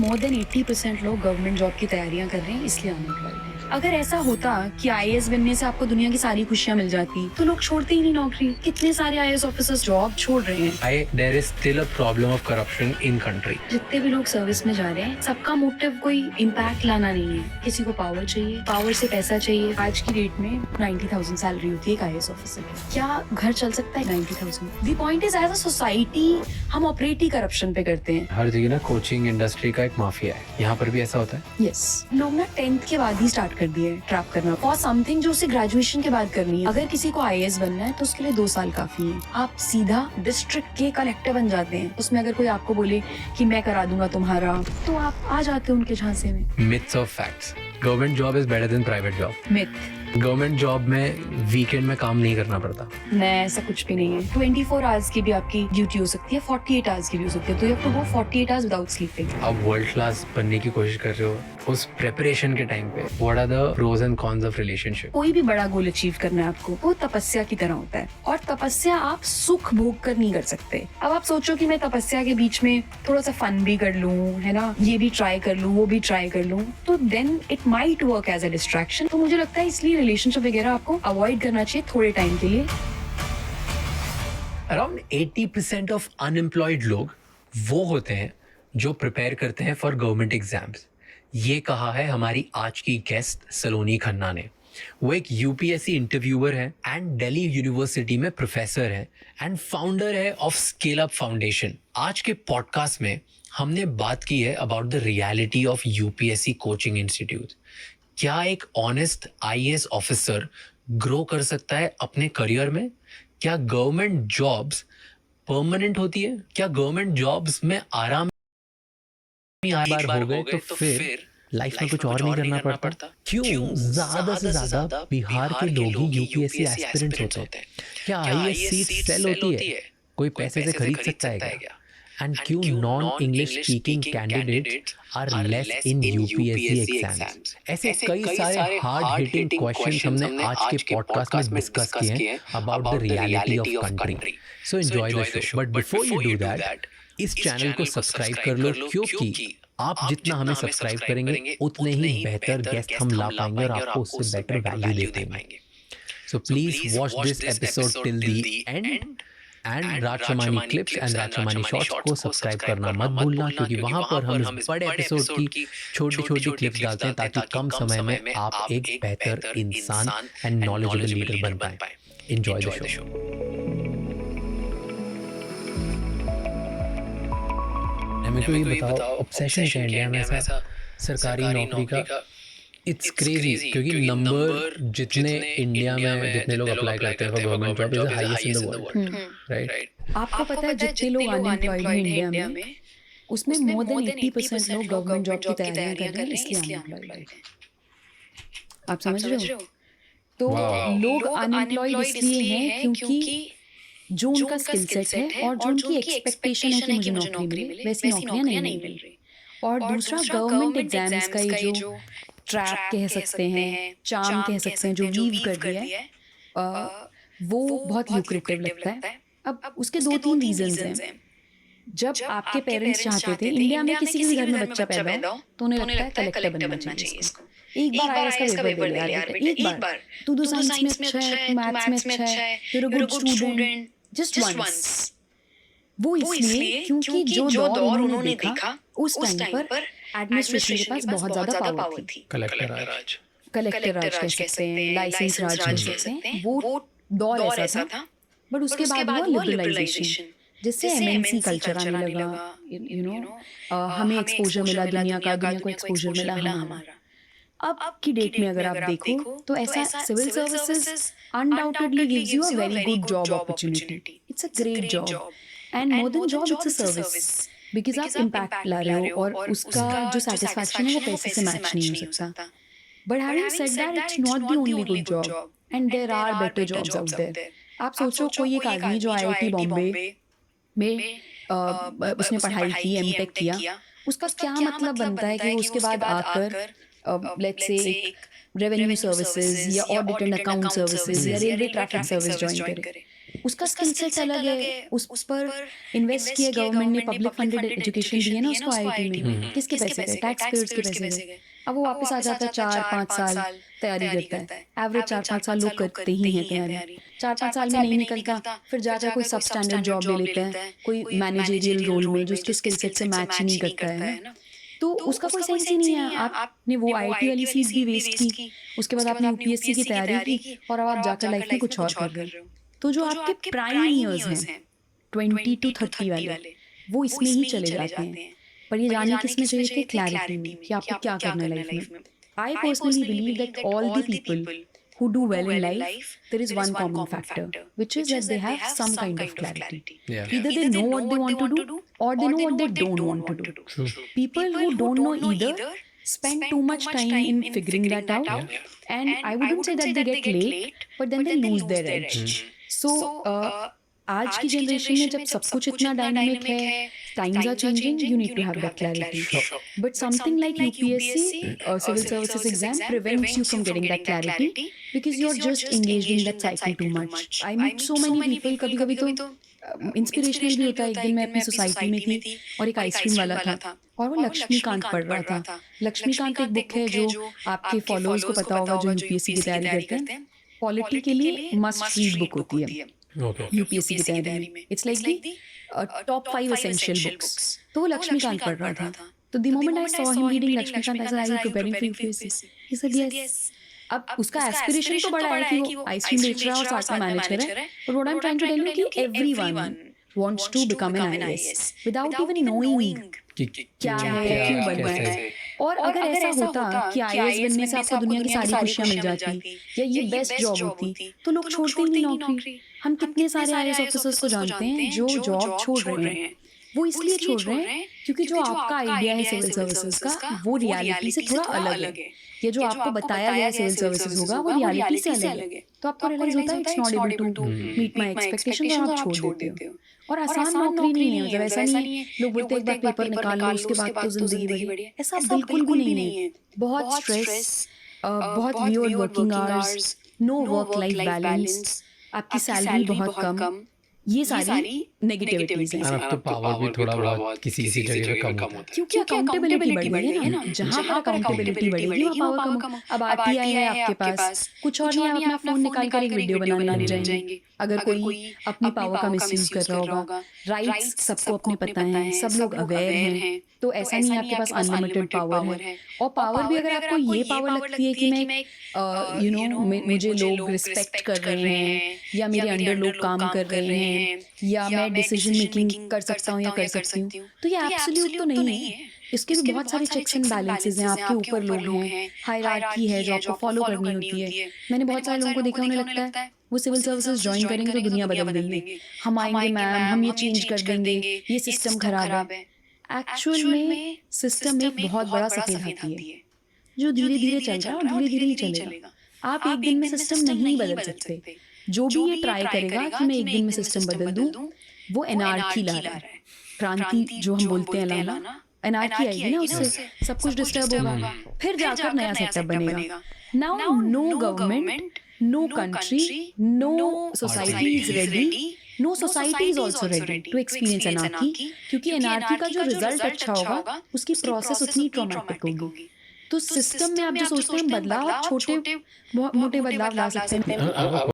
More than 80% लोग government job की तैयारियां कर रहे हैं, इसलिए अनएम्प्लॉयड हैं। अगर ऐसा होता कि आईएएस बनने से आपको दुनिया की सारी खुशियां मिल जाती तो लोग छोड़ते ही नहीं नौकरी। कितने सारे आईएएस ऑफिसर्स जॉब छोड़ रहे हैं। There is still a problem of corruption in country. जितने भी लोग सर्विस में जा रहे हैं, सबका मोटिव कोई इम्पैक्ट लाना नहीं है। किसी को पावर चाहिए, पावर से पैसा चाहिए। आज की डेट में 90,000 सैलरी होती है एक आईएएस ऑफिसर की। क्या घर चल सकता है 90,000? The point is, as a society हम ऑपरेट ही करप्शन पे करते हैं। हर जगह ना कोचिंग इंडस्ट्री का एक माफिया है, यहाँ पर भी ऐसा होता है। यस, लोग ना 10th के बाद ही स्टार्ट कर दिए ट्रैप करना फॉर समथिंग जो उसे ग्रेजुएशन के बाद करनी है। अगर किसी को आईएएस बनना है तो उसके लिए 2 साल काफी है। आप सीधा डिस्ट्रिक्ट के कलेक्टर बन जाते हैं। उसमें अगर कोई आपको बोले कि मैं करा दूंगा तुम्हारा, तो आप आ जाते हैं उनके झांसे में। Myths of facts. Government job is better than private job. Myth. Government job में वीकेंड में काम नहीं करना पड़ता। नहीं, ऐसा कुछ भी नहीं है। 24 आवर्स की भी आपकी ड्यूटी हो सकती है, 48 आवर्स की भी हो सकती है। तो you have to go 48 hours without sleeping. आप वर्ल्ड क्लास बनने की कोशिश कर रहे हो, उस प्रिपरेशन के टाइम पे what are the pros and cons of relationship? कोई भी बड़ा गोल अचीव करना है आपको, वो तपस्या की तरह होता है। और तपस्या आप सुख भोग कर नहीं कर सकते। अब आप सोचो कि मैं तपस्या के बीच में थोड़ा सा फन भी कर लूं, है ना, ये भी ट्राई कर लूं, वो भी ट्राई कर लूं, तो then it might work as a distraction. तो मुझे लगता है इसलिए रिलेशनशिप वगैरह आपको अवॉइड करना चाहिए थोड़े टाइम के लिए। अराउंड 80% ऑफ अनएम्प्लॉयड लोग वो होते हैं जो प्रिपेयर करते हैं फॉर गवर्नमेंट एग्जाम्स। ये कहा है हमारी आज की गेस्ट सलोनी खन्ना ने। वो एक यूपीएससी इंटरव्यूअर है एंड दिल्ली यूनिवर्सिटी में प्रोफेसर है एंड फाउंडर है ऑफ स्केल अप फाउंडेशन। आज के पॉडकास्ट में हमने बात की है about the reality of UPSC coaching institute. क्या एक ऑनेस्ट आईएएस ऑफिसर ग्रो कर सकता है अपने करियर में? क्या गवर्नमेंट जॉब्स परमानेंट होती है? क्या गवर्नमेंट जॉब्स में आराम एक बार हो गए तो फिर लाइफ में कुछ और नहीं करना पड़ता? क्यों ज्यादा से ज्यादा बिहार के लोग ही यूपीएससी एस्पिरेंट्स होते हैं? क्या आईएएस सीट सेल होती है? कोई पैसे से खरीद सकता है क्या? एंड क्यों non English speaking candidates are less in UPSC exams? ऐसे कई सारे हार्ड हिटिंग क्वेश्चंस हमने आज के पॉडकास्ट में डिस्कस किए हैं about the reality of country. So enjoy the show, but before you do that, इस चैनल को सब्सक्राइब कर लो, क्योंकि आप जितना हमें सब्सक्राइब करेंगे उतने ही बेहतर गेस्ट हम ला पाएंगे और आपको उससे बेटर वैल्यू दे पाएंगे। So please watch this episode till the end and राजशमानी clips and राजशमानी shorts को सब्सक्राइब करना मत भूलना, क्योंकि वहां पर हम इस बड़े एपिसोड की छोटी छोटी क्लिप्स डालते हैं ताकि कम समय में आप एक बेहतर इंसान एंड नॉलेजेबल लीडर बन पाए। Enjoy the show. मेरे को ये बताओ, ऑब्सेशन क्या इंडिया में ऐसा सरकारी नौकरी का? इट्स क्रेजी, क्योंकि नंबर जितने इंडिया में जितने लोग अप्लाई करते हैं for government job is the highest in the world, right? आपको पता है जितने लोग अनएम्प्लॉयड हैं इंडिया में, उसमें मोर देन 80% लोग गवर्नमेंट जॉब की तैयारियां कर रहे हैं, इसलिए अनएम्प्लॉयड हैं। आप समझ रहे हो? तो लोग अनएम्प्लॉयड इसलिए हैं क्योंकि जो उनका स्किल सेट है और जो उनकी एक्सपेक्टेशन है कि मुझे नौकरी मिले, वैसी नौकरियां नहीं मिल रही। और दूसरा, गवर्नमेंट एग्जाम्स का ये जो ट्रैप कह सकते हैं, चार्म कह सकते हैं, जो वीव कर दिया है, वो बहुत ल्यूक्रेटिव लगता है। अब उसके 2-3 रीजंस हैं। जब आपके पेरेंट्स चाहते थे, इंडिया में किसी भी घर में बच्चा पैदा हो तो उन्हें लगता है कलेक्टर बनना चाहिए इसको। एक बार आईएएस का पेपर दे यार बेटा, एक बार तू तो साइंस में अच्छा है, मैथ्स में अच्छा है, you are a good student, just once. वो इसलिए क्योंकि जो दौर उन्होंने देखा उस टाइम पर एडमिनिस्ट्रेशन के पास बहुत ज्यादा पावर थी। कलेक्टर राज कह सकते हैं, लाइसेंस राज कह सकते हैं। वो दौर ऐसा था। बट उसके बाद हुआ लिबरलाइजेशन, जिससे एमएनसी कल्चर आने लगा, यू नो, हमें एक्सपोजर मिला दुनिया को एक्सपोजर मिला हमारा। अब की डेट में अगर आप देखो तो ऐसा civil services undoubtedly gives you a very good job opportunity. It's a great job and more than job it's a service, because आप इम्पैक्ट ला रहे हो और उसका जो सेटिस्फैक्शन है वो पैसे से मैच नहीं हो सकता। But having said that, it's not the only good job and there are better jobs out there. आप सोचो कोई एक आदमी जो आईआईटी बॉम्बे में उसने पढ़ाई की, एमटेक किया, उसका क्या मतलब बनता है कि वो उसके बाद आकर लेट्स से एक रेवेन्यू सर्विसेज या ऑडिट एंड अकाउंट सर्विसेज या रेलवे ट्रैफिक सर्विस ज्वाइन करे? उसका स्किल सेट अलग है, उस पर इन्वेस्ट किया गवर्नमेंट ने, पब्लिक फंडेड एजुकेशन दी है ना उसको आईआईटी में, किसके पैसे गए? टैक्स पेयर्स के पैसे गए। अब वो वापस आ जाता है 4-5 साल तैयारी करता है, एवरेज 4-5 साल लोग करते ही हैं तैयारी, 4-5 साल में नहीं निकलता, फिर जाकर कोई सब स्टैंडर्ड जॉब ले लेता है, कोई मैनेजरियल रोल में जो उसके स्किल सेट से मैच नहीं करता है ना, तो उसका कोई सेंस ही नहीं है। आपने वो आईआईटी वाली फीस भी वेस्ट की, उसके बाद आपने यूपीएससी की तैयारी की और अब आप जाकर लाइफ में कुछ और कर रहे हो। तो जो आपके प्राइम ईयर्स हैं 20 to 30 वाले, वो इसमें ही चले जाते हैं। पर ये जाने किसमें चाहिए थे? क्लैरिटी में, कि आपको क्या करना है लाइफ में। I personally believe that all the people who do well in life, there is one common factor, which is that they have some kind of clarity. Yeah. Either they know what they want to do, or they know what they don't want to do. True. People who don't know either spend too much time in figuring that out, and I wouldn't say that they get late, but then they lose their edge. So आज की generation में जब सब कुछ इतना dynamic है, times are changing, you need to have that clarity. But something like UPSC or civil services exam prevents you from getting that clarity because you're just engaged in that cycle too much. I meet so many people, कभी-कभी तो inspirational भी होता है। एक दिन मैं अपनी society में थी और एक आइसक्रीम वाला था और वो लक्ष्मीकांत पढ़ रहा था। लक्ष्मीकांत एक बुक है जो आपके फॉलोअर्स को पता होगा जो यूपीएससी की तैयारी करते हैं, पॉलिटी के लिए मस्ट रीड बुक होती है यूपीएससी की तैयारी में। It's like the top 5 essential books. तो वो लक्ष्मीकांत पढ़ रहा था, तो the moment I saw him reading Laxmikanth, I said, are you preparing for UPSC? He said yes. अब उसका एस्पिरेशन तो बड़ा है कि वो आइसक्रीम बेच रहा है और साथ में मैनेज कर रहा है, but what I am trying to tell you कि everyone wants to become an IAS without even knowing क्या है, क्यों बनना है। और अगर ऐसा होता कि IAS बनने से आपको दुनिया की सारी खुशियां मिल जाती या ये बेस्ट जॉब होती, तो लोग छोड़ते ही नहीं नौकरी। हम कितने सारे IAS ऑफिसर्स को जानते हैं जो जॉब छोड़ रहे हैं। वो इसलिए छोड़ रहे हैं क्योंकि जो आपका आइडिया है सिविल सर्विसेज का, वो रियलिटी से थोड़ा अलग है। ये जो आपको बताया गया सिविल सर्विसेज होगा, वो रियलिटी से अलग है। तो आपको रियलाइज होता है it's not able to meet my expectations और आप छोड़ देते हो। और आसान नौकरी नहीं है, मतलब ऐसा नहीं है लोग बोलते हैं एक बार पेपर निकाल लो उसके बाद तो जिंदगी बढ़ी, ऐसा बिल्कुल भी नहीं है। बहुत स्ट्रेस, बहुत weird working hours, no work life balance, आपकी सैलरी बहुत कम, ये सारी नेगेटिविटीज हैं। अब तो पावर भी थोड़ा बहुत किसी जगह पे कम होता है, क्योंकि अकाउंटेबिलिटी बढ़ गई है ना। जहाँ पर अकाउंटेबिलिटी बढ़ेगी वहाँ पावर कम। अब आरटीआई है आपके पास, कुछ और नहीं, आप अपना फोन निकाल कर एक वीडियो बनाने लग जाएंगे। अगर कोई अपनी पावर का मिसयूज कर रहा होगा, राइट्स सबको अपने पता है, सब लोग अवेयर हैं, तो ऐसा नहीं है आपके पास अनलिमिटेड पावर है। और पावर भी अगर आपको ये पावर लगती है कि मैं मुझे लोग रिस्पेक्ट कर रहे हैं या मेरे अंडर लोग काम कर रहे हैं या मैं डिसीजन मेकिंग कर सकता हूँ या कर सकती हूँ, तो ये एब्सोल्यूट तो नहीं है। इसके भी बहुत सारे चेक्स एंड बैलेंसेस हैं, आपके ऊपर लोग हैं, हायरार्की है जो आपको फॉलो करनी होती है। मैंने बहुत सारे लोगों को देखा, उन्हें लगता है वो सिविल सर्विसेज ज्वाइन करेंगे तो दुनिया बदल देंगे, हम आएंगे मैम, हम ये चेंज कर देंगे, ये सिस्टम खराब है। एक्चुअल में सिस्टम एक बहुत बड़ा सफेद हाथी है जो धीरे धीरे चल रहा है और धीरे धीरे ही चलेगा। आप एक दिन में सिस्टम नहीं बदल सकते। जो भी ये ट्राई करेगा कि मैं एक दिन में सिस्टम बदल दूं, वो एनार्की ला रहा है। क्रांति जो हम बोलते हैं लाना, एनार्की आएगी ना, उससे सब कुछ डिस्टर्ब होगा, फिर जाकर नया सेटअप बनेगा। Now no government, no country, no society is ready, no society is also ready to experience anarchy, क्योंकि एनार्की का जो रिजल्ट अच्छा होगा उसकी प्रोसेस उतनी ट्रॉमेटिक होगी। तो सिस्टम में आप जो सोचते हैं बदलाव, छोटे मोटे बदलाव ला सकते हैं।